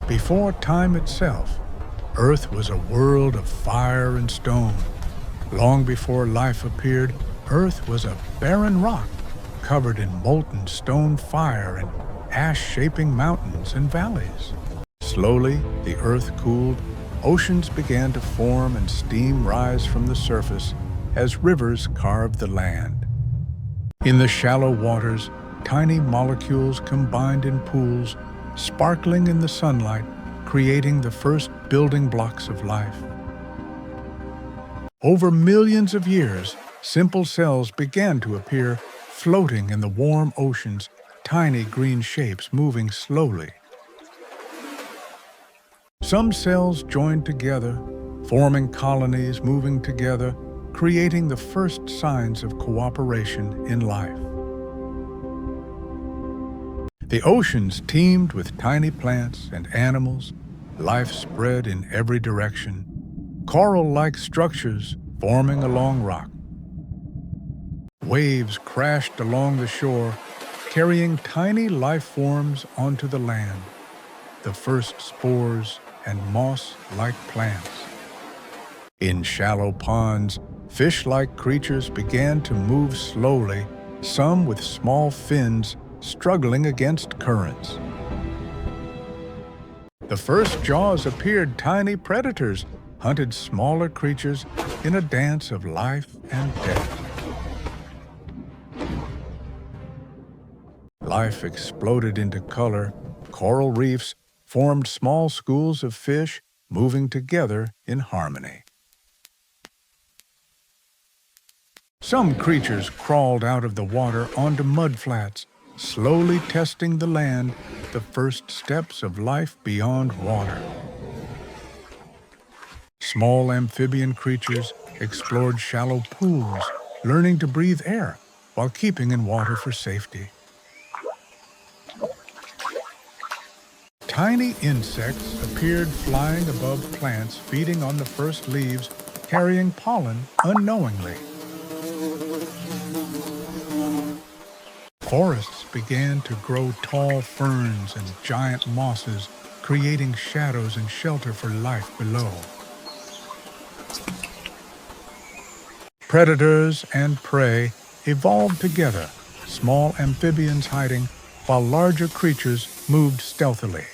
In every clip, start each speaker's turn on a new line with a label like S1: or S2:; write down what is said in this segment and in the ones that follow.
S1: Before time itself, Earth was a world of fire and stone. Long before life appeared, Earth was a barren rock covered in molten stone fire and ash-shaping mountains and valleys. Slowly, the Earth cooled, oceans began to form and steam rise from the surface as rivers carved the land. In the shallow waters, tiny molecules combined in pools, sparkling in the sunlight, creating the first building blocks of life. Over millions of years, simple cells began to appear, floating in the warm oceans, tiny green shapes moving slowly. Some cells joined together, forming colonies moving together, creating the first signs of cooperation in life. The oceans teemed with tiny plants and animals. Life spread in every direction, coral-like structures forming along rock. Waves crashed along the shore, carrying tiny life forms onto the land, the first spores and moss-like plants. In shallow ponds, fish-like creatures began to move slowly, some with small fins struggling against currents. The first jaws appeared. Tiny predators hunted smaller creatures in a dance of life and death. Life exploded into color. Coral reefs formed small schools of fish moving together in harmony. Some creatures crawled out of the water onto mudflats, slowly testing the land, the first steps of life beyond water. Small amphibian creatures explored shallow pools, learning to breathe air while keeping in water for safety. Tiny insects appeared flying above plants, feeding on the first leaves, carrying pollen unknowingly. Forests began to grow tall ferns and giant mosses, creating shadows and shelter for life below. Predators and prey evolved together, small amphibians hiding, while larger creatures moved stealthily.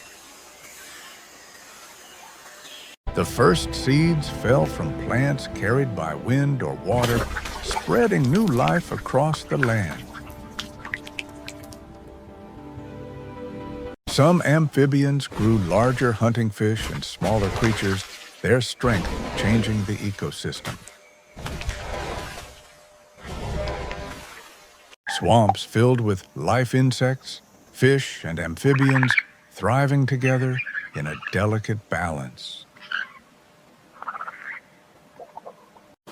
S1: The first seeds fell from plants carried by wind or water, spreading new life across the land. Some amphibians grew larger, hunting fish and smaller creatures, their strength changing the ecosystem. Swamps filled with life insects, fish and amphibians thriving together in a delicate balance.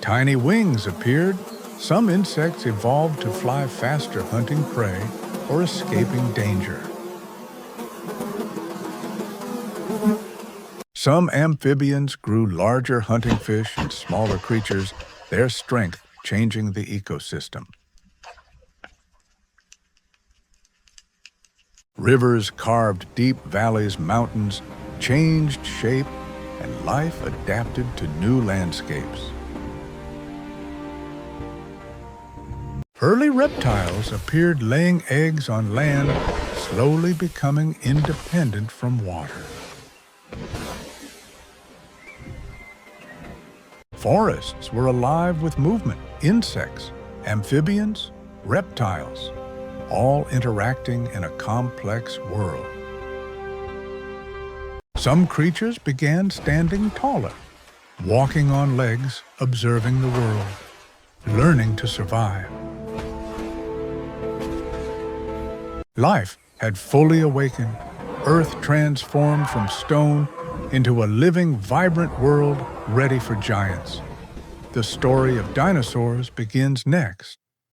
S1: Tiny wings appeared. Some insects evolved to fly faster, hunting prey or escaping danger. Some amphibians grew larger, hunting fish and smaller creatures, their strength changing the ecosystem. Rivers carved deep valleys, mountains changed shape, and life adapted to new landscapes. Early reptiles appeared, laying eggs on land, slowly becoming independent from water. Forests were alive with movement, insects, amphibians, reptiles, all interacting in a complex world. Some creatures began standing taller, walking on legs, observing the world, learning to survive. Life had fully awakened. Earth transformed from stone into a living, vibrant world ready for giants. The story of dinosaurs begins next.